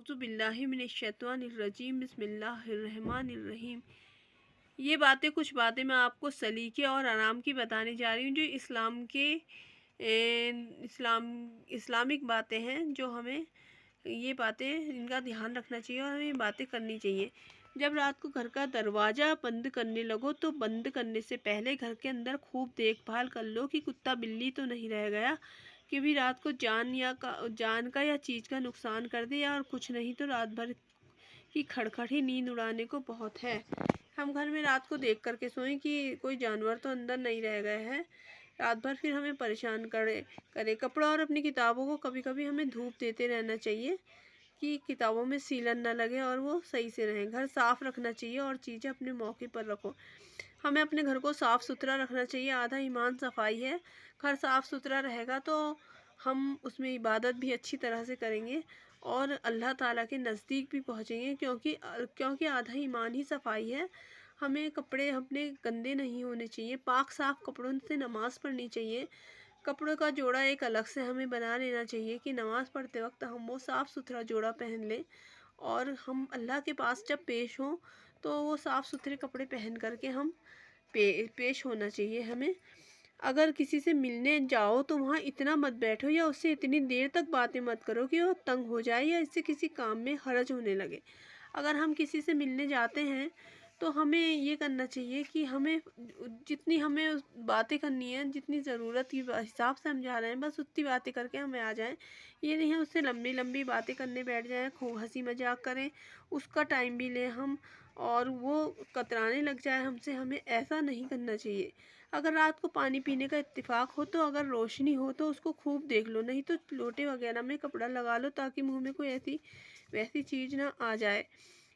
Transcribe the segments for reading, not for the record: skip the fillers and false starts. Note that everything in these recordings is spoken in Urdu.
اعوذ باللہ من الشیطان الرجیم بسم اللہ الرحمن الرحیم۔ یہ باتیں کچھ باتیں میں آپ کو سلیقے اور آرام کی بتانے جا رہی ہوں جو اسلام کے اسلامک باتیں ہیں، جو ہمیں یہ باتیں ان کا دھیان رکھنا چاہیے اور ہمیں یہ باتیں کرنی چاہیے۔ جب رات کو گھر کا دروازہ بند کرنے لگو تو بند کرنے سے پہلے گھر کے اندر خوب دیکھ بھال کر لو کہ کتا بلی تو نہیں رہ گیا کہ بھی رات کو جان کا یا چیز کا نقصان کر دے، اور کچھ نہیں تو رات بھر کی کھڑکھڑی نیند اڑانے کو بہت ہے۔ ہم گھر میں رات کو دیکھ کر کے سوئیں کہ کوئی جانور تو اندر نہیں رہ گئے ہیں، رات بھر پھر ہمیں پریشان کرے۔ کپڑا اور اپنی کتابوں کو کبھی کبھی ہمیں دھوپ دیتے رہنا چاہیے کہ کتابوں میں سیلن نہ لگے اور وہ صحیح سے رہیں۔ گھر صاف رکھنا چاہیے اور چیزیں اپنے موقع پر رکھو۔ ہمیں اپنے گھر کو صاف ستھرا رکھنا چاہیے، آدھا ایمان صفائی ہے۔ گھر صاف ستھرا رہے گا تو ہم اس میں عبادت بھی اچھی طرح سے کریں گے اور اللہ تعالیٰ کے نزدیک بھی پہنچیں گے، کیونکہ آدھا ایمان ہی صفائی ہے۔ ہمیں کپڑے اپنے گندے نہیں ہونے چاہیے، پاک صاف کپڑوں سے نماز پڑھنی چاہیے۔ کپڑوں کا جوڑا ایک الگ سے ہمیں بنا لینا چاہیے کہ نماز پڑھتے وقت ہم وہ صاف ستھرا جوڑا پہن لیں، اور ہم اللہ کے پاس جب پیش ہوں تو وہ صاف ستھرے کپڑے پہن کر کے ہم پیش ہونا چاہیے ہمیں۔ اگر کسی سے ملنے جاؤ تو وہاں اتنا مت بیٹھو یا اس سے اتنی دیر تک باتیں مت کرو کہ وہ تنگ ہو جائے یا اس سے کسی کام میں حرج ہونے لگے۔ اگر ہم کسی سے ملنے جاتے ہیں تو ہمیں یہ کرنا چاہیے کہ جتنی ہمیں باتیں کرنی ہے، جتنی ضرورت کی حساب سے ہم جا رہے ہیں، بس اتنی باتیں کر کے ہمیں آ جائیں۔ یہ نہیں ہے اس سے لمبی لمبی باتیں کرنے بیٹھ جائیں، خوب ہنسی مذاق کریں، اس کا ٹائم بھی لیں ہم اور وہ کترانے لگ جائے ہم سے۔ ہمیں ایسا نہیں کرنا چاہیے۔ اگر رات کو پانی پینے کا اتفاق ہو تو اگر روشنی ہو تو اس کو خوب دیکھ لو، نہیں تو لوٹے وغیرہ میں کپڑا لگا لو تاکہ منہ میں کوئی ویسی چیز نہ آ جائے۔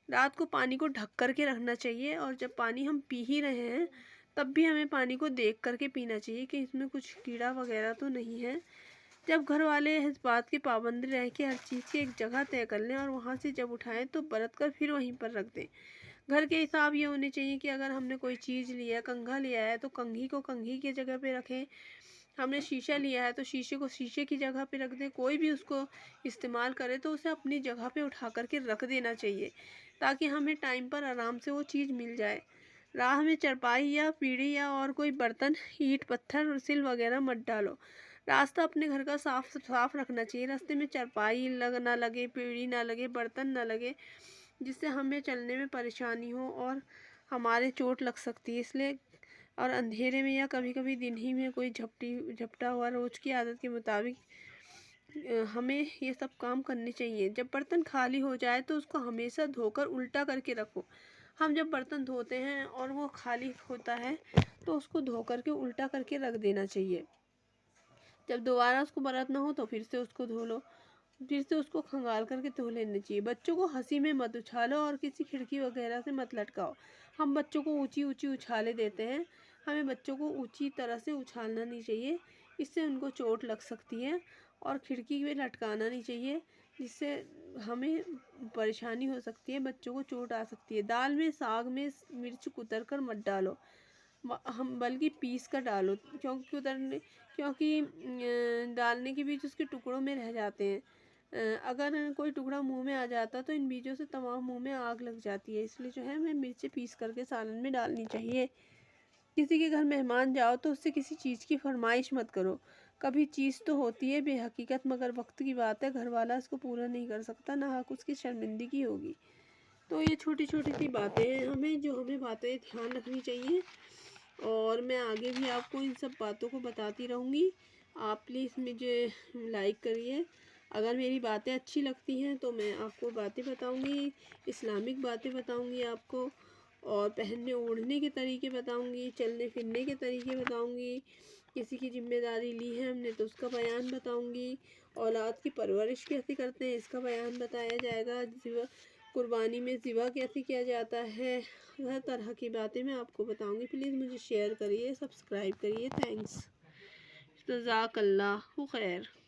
رات کو پانی کو ڈھک کر کے رکھنا چاہیے، اور جب پانی ہم پی ہی رہے ہیں تب بھی ہمیں پانی کو دیکھ کر کے پینا چاہیے کہ اس میں کچھ کیڑا وغیرہ تو نہیں ہے۔ جب گھر والے اس بات کے پابند رہ کے ہر چیز کی ایک جگہ طے کر لیں اور وہاں سے جب اٹھائیں تو برت کر پھر وہیں پر رکھ دیں۔ گھر کے حساب یہ ہونے چاہیے کہ اگر ہم نے کوئی چیز لیا ہے، کنگھا لیا ہے تو کنگھی کو کنگھی کی جگہ پہ رکھیں۔ ہم نے شیشہ لیا ہے تو شیشے کو شیشے کی جگہ پہ رکھ دیں۔ کوئی بھی اس کو استعمال کرے تو اسے اپنی جگہ پہ اٹھا کر کے رکھ دینا چاہیے تاکہ ہمیں ٹائم پر آرام سے وہ چیز مل جائے۔ راہ میں چرپائی یا پیڑھی یا اور کوئی برتن، اینٹ پتھر سل وغیرہ مت ڈالو۔ راستہ اپنے گھر کا صاف رکھنا چاہیے۔ راستے میں چرپائی نہ لگے، پیڑھی نہ لگے، برتن نہ لگے جس سے ہمیں چلنے میں پریشانی ہو اور ہمارے چوٹ لگ سکتی ہے، اس لیے۔ اور اندھیرے میں یا کبھی کبھی دن ہی میں کوئی جھپٹا ہوا روز کی عادت کے مطابق ہمیں یہ سب کام کرنے چاہیے۔ جب برتن خالی ہو جائے تو اس کو ہمیشہ دھو کر الٹا کر کے رکھو۔ ہم جب برتن دھوتے ہیں اور وہ خالی ہوتا ہے تو اس کو دھو کر کے الٹا کر کے رکھ دینا چاہیے۔ جب دوبارہ اس کو برتنا ہو تو پھر سے اس کو دھو لو، پھر سے اس کو کھنگال کر کے دھو لینا چاہیے۔ بچوں کو ہنسی میں مت اچھالو اور کسی کھڑکی وغیرہ سے مت لٹکاؤ۔ ہم بچوں کو اونچی اونچی اچھالے دیتے ہیں، ہمیں بچوں کو اونچی طرح سے اچھالنا نہیں چاہیے، اس سے ان کو چوٹ لگ سکتی ہے، اور کھڑکی میں لٹکانا نہیں چاہیے جس سے ہمیں پریشانی ہو سکتی ہے، بچوں کو چوٹ آ سکتی ہے۔ دال میں ساگ میں مرچ کتر کر مت ڈالو، بلکہ پیس کر ڈالو، کیونکہ ڈالنے کے بیچ اس کے ٹکڑوں میں رہ جاتے ہیں۔ اگر کوئی ٹکڑا منہ میں آ جاتا تو ان بیجوں سے تمام منہ میں آگ لگ جاتی ہے، اس لیے جو ہے ہمیں مرچیں پیس کر کے سالن میں ڈالنی چاہیے۔ کسی کے گھر مہمان جاؤ تو اس سے کسی چیز کی فرمائش مت کرو۔ کبھی چیز تو ہوتی ہے بے حقیقت، مگر وقت کی بات ہے گھر والا اس کو پورا نہیں کر سکتا، نہ حق اس کی شرمندگی ہوگی۔ تو یہ چھوٹی چھوٹی سی باتیں ہیں ہمیں باتیں دھیان رکھنی چاہیے، اور میں آگے بھی آپ کو ان سب باتوں کو بتاتی رہوں گی۔ آپ پلیز مجھے لائک کریے۔ اگر میری باتیں اچھی لگتی ہیں تو میں آپ کو باتیں بتاؤں گی، اسلامک باتیں بتاؤں گی آپ کو، اور پہننے اوڑھنے کے طریقے بتاؤں گی، چلنے پھرنے کے طریقے بتاؤں گی۔ کسی کی ذمہ داری لی ہے ہم نے تو اس کا بیان بتاؤں گی۔ اولاد کی پرورش کیسے کرتے ہیں اس کا بیان بتایا جائے گا۔ قربانی میں ذبح کیسے کیا جاتا ہے، ہر طرح کی باتیں میں آپ کو بتاؤں گی۔ پلیز مجھے شیئر کریے، سبسکرائب کریے۔ تھینکس، جزاک اللہ خیر۔